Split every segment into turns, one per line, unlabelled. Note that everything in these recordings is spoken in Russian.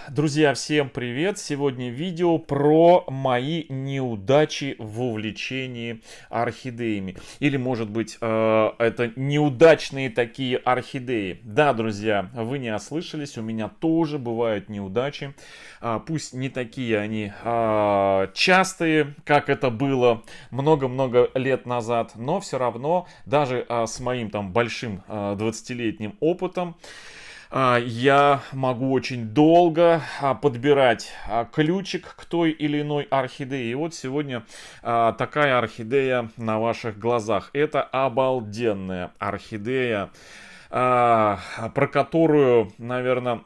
Друзья, всем привет! Сегодня видео про мои неудачи в увлечении орхидеями. Или, может быть, это неудачные такие орхидеи. Да, друзья, вы не ослышались, у меня тоже бывают неудачи. Пусть не такие они частые, как это было много-много лет назад, но все равно, даже с моим там большим 20-летним опытом, я могу очень долго подбирать ключик к той или иной орхидее. И вот сегодня такая орхидея на ваших глазах. Это обалденная орхидея, про которую, наверное,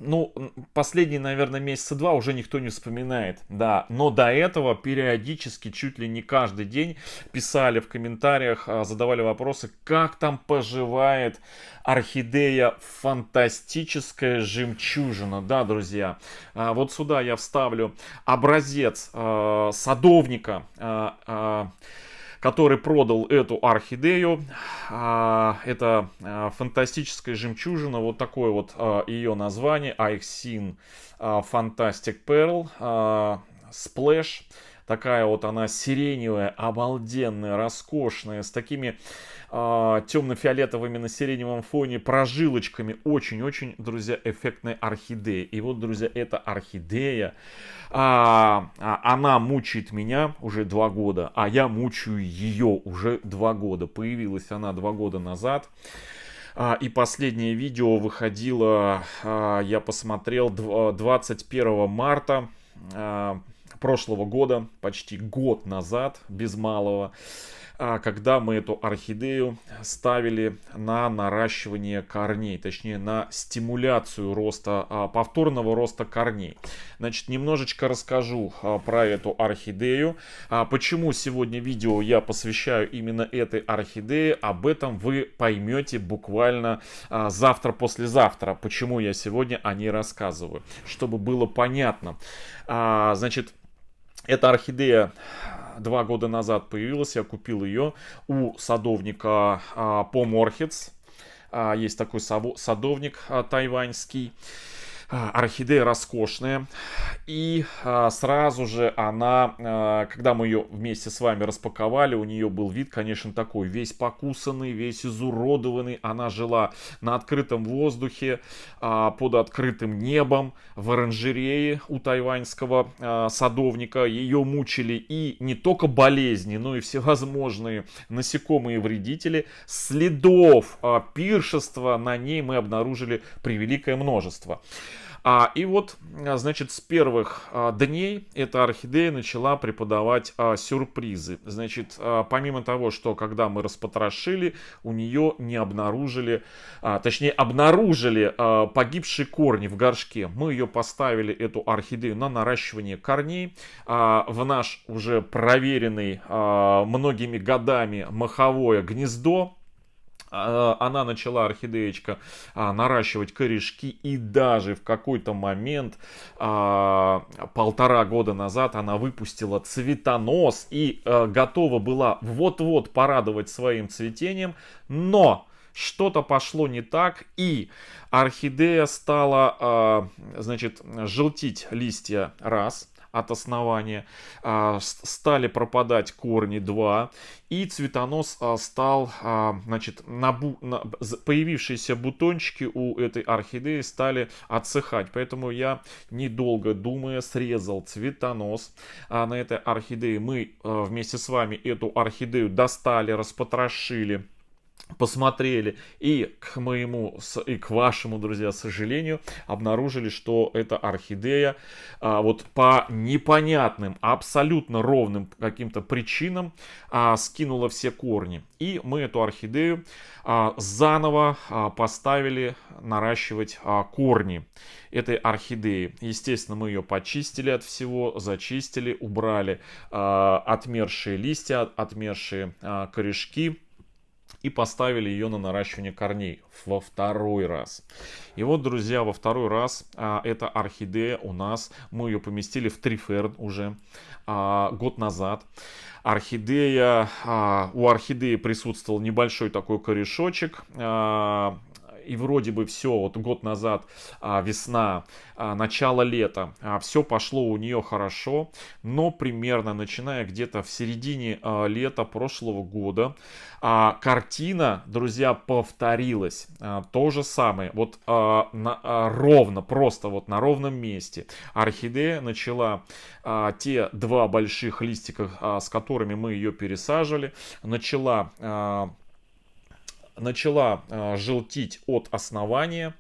ну, последние, наверное, месяца два уже никто не вспоминает, да. Но до этого периодически, чуть ли не каждый день, писали в комментариях, задавали вопросы, как там поживает орхидея фантастическая жемчужина. Да, друзья, вот сюда я вставлю образец садовника, который продал эту орхидею. Это фантастическая жемчужина, вот такое вот ее название, Aixin Fantastic Pearl Splash. Такая вот она сиреневая, обалденная, роскошная, с такими темно-фиолетовыми на сиреневом фоне прожилочками. Очень-очень, друзья, эффектная орхидея. И вот, друзья, эта орхидея, она мучает меня уже 2 года, а я мучаю ее уже 2 года. Появилась она 2 года назад. И последнее видео выходило, я посмотрел, 21 марта прошлого года, почти год назад, без малого, когда мы эту орхидею ставили на наращивание корней, точнее на стимуляцию роста, повторного роста корней. Значит, немножечко расскажу про эту орхидею. Почему сегодня видео я посвящаю именно этой орхидее, об этом вы поймете буквально завтра-послезавтра. Почему я сегодня о ней рассказываю, чтобы было понятно. Значит, эта орхидея 2 года назад появилась, я купил ее у садовника Pom Orchids. Есть такой садовник тайваньский. Орхидея роскошная. И сразу же она, когда мы ее вместе с вами распаковали, у нее был вид, конечно, такой, весь покусанный, весь изуродованный. Она жила на открытом воздухе, под открытым небом, в оранжерее у тайваньского садовника. Ее мучили и не только болезни, но и всевозможные насекомые-вредители. Следов пиршества на ней мы обнаружили превеликое множество. И вот, значит, с первых дней эта орхидея начала преподавать сюрпризы. Значит, помимо того, что когда мы распотрошили, у нее не обнаружили, точнее, обнаружили погибшие корни в горшке. Мы ее поставили, эту орхидею, на наращивание корней в наш уже проверенный многими годами моховое гнездо. Она начала, орхидеечка, наращивать корешки, и даже в какой-то момент 1,5 года назад она выпустила цветонос и готова была вот-вот порадовать своим цветением, но что-то пошло не так, и орхидея стала, значит, желтить листья раз от основания, стали пропадать корни 2, и цветонос стал, значит, появившиеся бутончики у этой орхидеи стали отсыхать. Поэтому я, недолго думая, срезал цветонос на этой орхидее. Мы вместе с вами эту орхидею достали, распотрошили, посмотрели, и к моему и к вашему, друзья, сожалению, обнаружили, что эта орхидея вот по непонятным, абсолютно ровным каким-то причинам скинула все корни. И мы эту орхидею заново поставили наращивать корни этой орхидеи. Естественно, мы ее почистили от всего, зачистили, убрали отмершие листья, отмершие корешки, и поставили ее на наращивание корней во второй раз. И вот, друзья, во второй раз эта орхидея у нас, мы ее поместили в триферн уже год назад. Орхидея, у орхидеи присутствовал небольшой такой корешочек, и вроде бы все, вот год назад весна, начало лета, все пошло у нее хорошо, но примерно начиная где-то в середине лета прошлого года картина, друзья, повторилась. То же самое, вот ровно, просто вот на ровном месте. Орхидея начала те два больших листика, с которыми мы ее пересаживали, начала желтить от основания,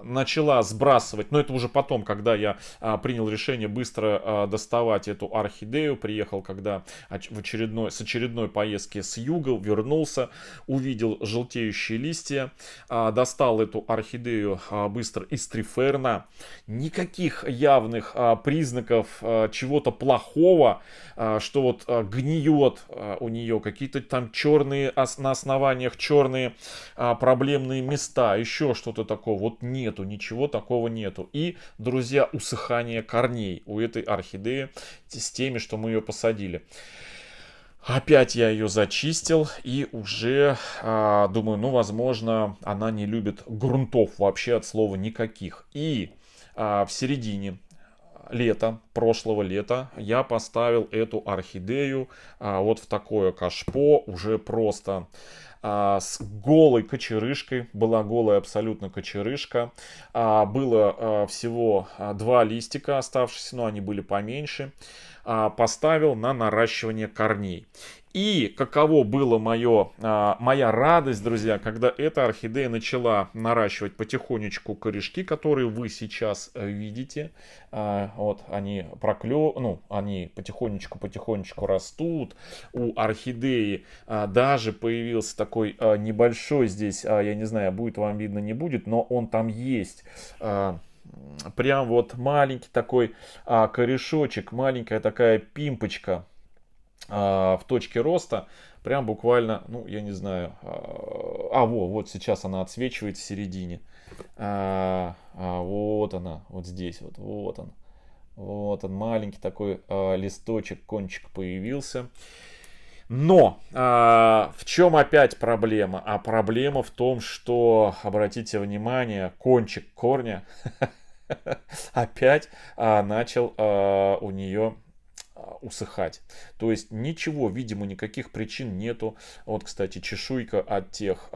начала сбрасывать, но это уже потом, когда я принял решение быстро доставать эту орхидею, приехал когда с очередной поездки с юга, вернулся, увидел желтеющие листья, достал эту орхидею быстро из триферна, никаких явных признаков чего-то плохого, что вот гниет у нее, какие-то там черные, на основаниях черные проблемные места, еще что-то такое, вот нету, ничего такого нету. И, друзья, усыхание корней у этой орхидеи с теми, что мы ее посадили. Опять я ее зачистил и уже думаю, ну, возможно, она не любит грунтов вообще от слова никаких. И в середине прошлого лета, я поставил эту орхидею вот в такое кашпо, уже просто с голой кочерышкой, была голая абсолютно кочерышка, было всего два листика оставшиеся, но они были поменьше, поставил на наращивание корней. И каково было моя радость, друзья, когда эта орхидея начала наращивать потихонечку корешки, которые вы сейчас видите. Вот они они потихонечку растут. У орхидеи даже появился такой небольшой здесь, я не знаю, будет вам видно, не будет, но он там есть. Прям вот маленький такой корешочек, маленькая такая пимпочка в точке роста, прям буквально, ну, я не знаю, вот сейчас она отсвечивает в середине, вот она, вот здесь, вот он, маленький такой листочек, кончик появился. Но в чем опять проблема? А проблема в том, что, обратите внимание, кончик корня опять начал у нее усыхать. То есть ничего, видимо, никаких причин нету. Вот, кстати, чешуйка от тех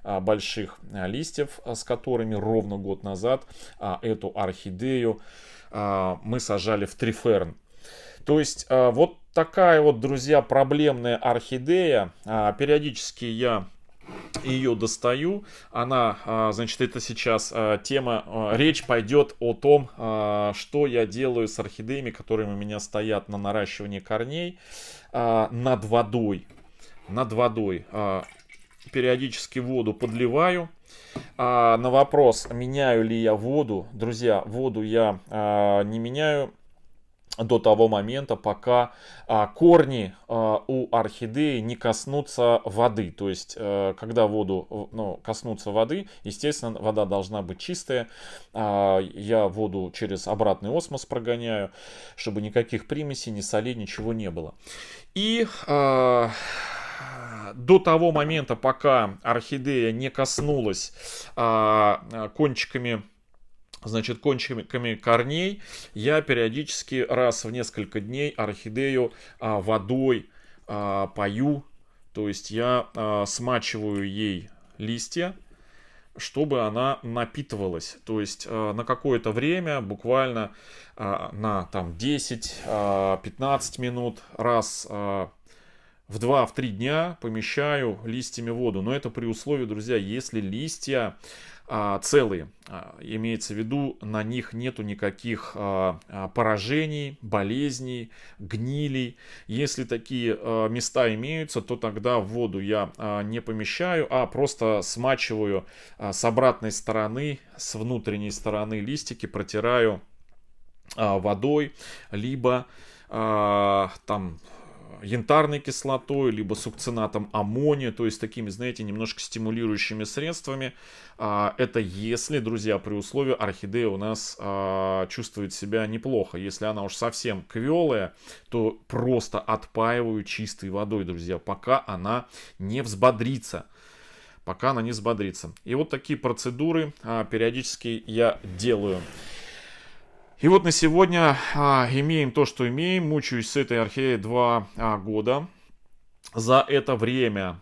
больших листьев, с которыми ровно год назад эту орхидею мы сажали в триферн. То есть вот такая вот, друзья, проблемная орхидея. Периодически я ее достаю. Она, значит, это сейчас тема, речь пойдет о том, что я делаю с орхидеями, которые у меня стоят на наращивании корней над водой. Периодически воду подливаю. На вопрос, меняю ли я воду, друзья, воду я не меняю до того момента, пока корни у орхидеи не коснутся воды. То есть, когда коснутся воды, естественно, вода должна быть чистая. Я воду через обратный осмос прогоняю, чтобы никаких примесей, ни солей, ничего не было. И до того момента, пока орхидея не коснулась кончиками корней, я периодически раз в несколько дней орхидею водой пою. То есть я смачиваю ей листья, чтобы она напитывалась. То есть на какое-то время, буквально на 10-15 минут, раз в 2-3 дня помещаю листьями воду. Но это при условии, друзья, если листья целые. Имеется в виду, на них нету никаких поражений, болезней, гнилей. Если такие места имеются, то тогда в воду я не помещаю, а просто смачиваю с обратной стороны, с внутренней стороны листики, протираю водой, либо янтарной кислотой, либо сукцинатом аммония, то есть такими, знаете, немножко стимулирующими средствами. Это если, друзья, при условии орхидея у нас чувствует себя неплохо. Если она уж совсем квелая, то просто отпаиваю чистой водой, друзья, пока она не взбодрится. пока она не взбодрится. И вот такие процедуры периодически я делаю. И вот на сегодня имеем то, что имеем. Мучаюсь с этой орхидеей 2 года. За это время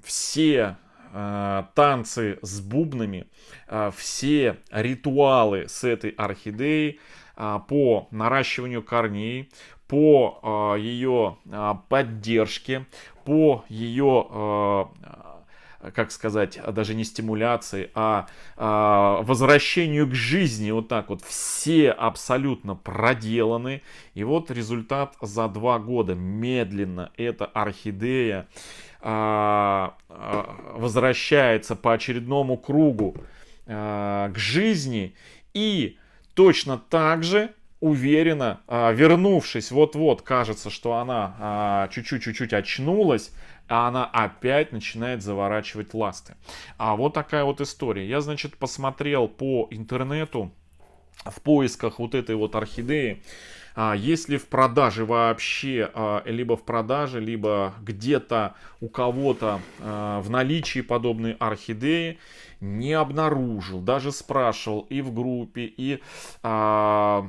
все танцы с бубнами, все ритуалы с этой орхидеей по наращиванию корней, по ее поддержке, по ее, как сказать, даже не стимуляции, а возвращению к жизни, вот так вот, все абсолютно проделаны. И вот результат за 2 года. Медленно эта орхидея возвращается по очередному кругу к жизни, и точно так же уверенно, вернувшись, вот-вот, кажется, что она чуть-чуть очнулась, а она опять начинает заворачивать ласты. Вот такая вот история. Я, значит, посмотрел по интернету в поисках вот этой вот орхидеи. Есть ли в продаже вообще, либо в продаже, либо где-то у кого-то в наличии подобной орхидеи, не обнаружил. Даже спрашивал и в группе, и в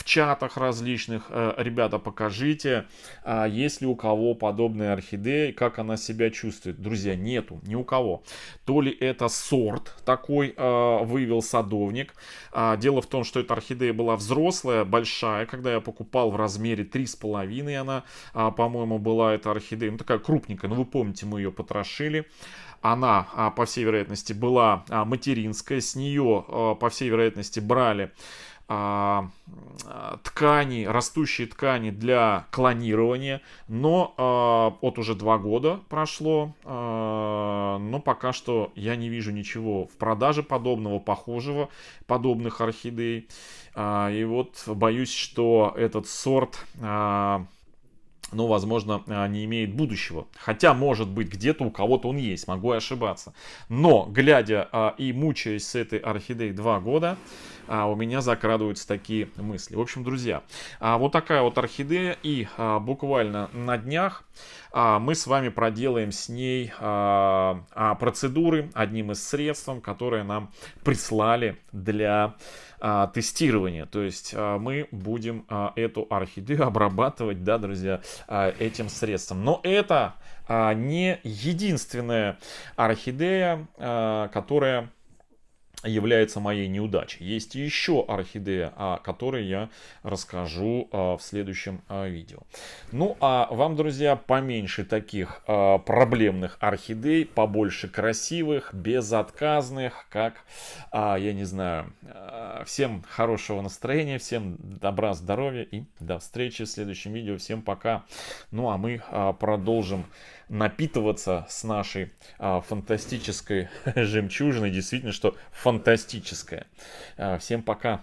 чатах различных. Ребята, покажите, есть ли у кого подобная орхидея, как она себя чувствует. Друзья, нету, ни у кого. То ли это сорт такой вывел садовник. Дело в том, что эта орхидея была взрослая, большая. Когда я покупал в размере 3,5, она, по-моему, была эта орхидея. Ну, такая крупненькая, но вы помните, мы ее потрошили. Она, по всей вероятности, была материнская. С нее, по всей вероятности, брали ткани, растущие ткани для клонирования. Но вот уже 2 года прошло. Но пока что я не вижу ничего в продаже подобного, похожего, подобных орхидей. И вот боюсь, что этот сорт... но, возможно, не имеет будущего. Хотя, может быть, где-то у кого-то он есть, могу ошибаться. Но, глядя и мучаясь с этой орхидеей 2 года, у меня закрадываются такие мысли. В общем, друзья, вот такая вот орхидея. И буквально на днях мы с вами проделаем с ней процедуры одним из средств, которые нам прислали для тестирования. То есть мы будем эту орхидею обрабатывать, да, друзья, этим средством. Но это не единственная орхидея, которая является моей неудачей. Есть еще орхидея, о которой я расскажу в следующем видео. Ну, а вам, друзья, поменьше таких проблемных орхидей, побольше красивых, безотказных, как, я не знаю, всем хорошего настроения, всем добра, здоровья и до встречи в следующем видео. Всем пока. Ну, а мы продолжим напитываться с нашей фантастической жемчужиной. Действительно, что фантастическая. Всем пока.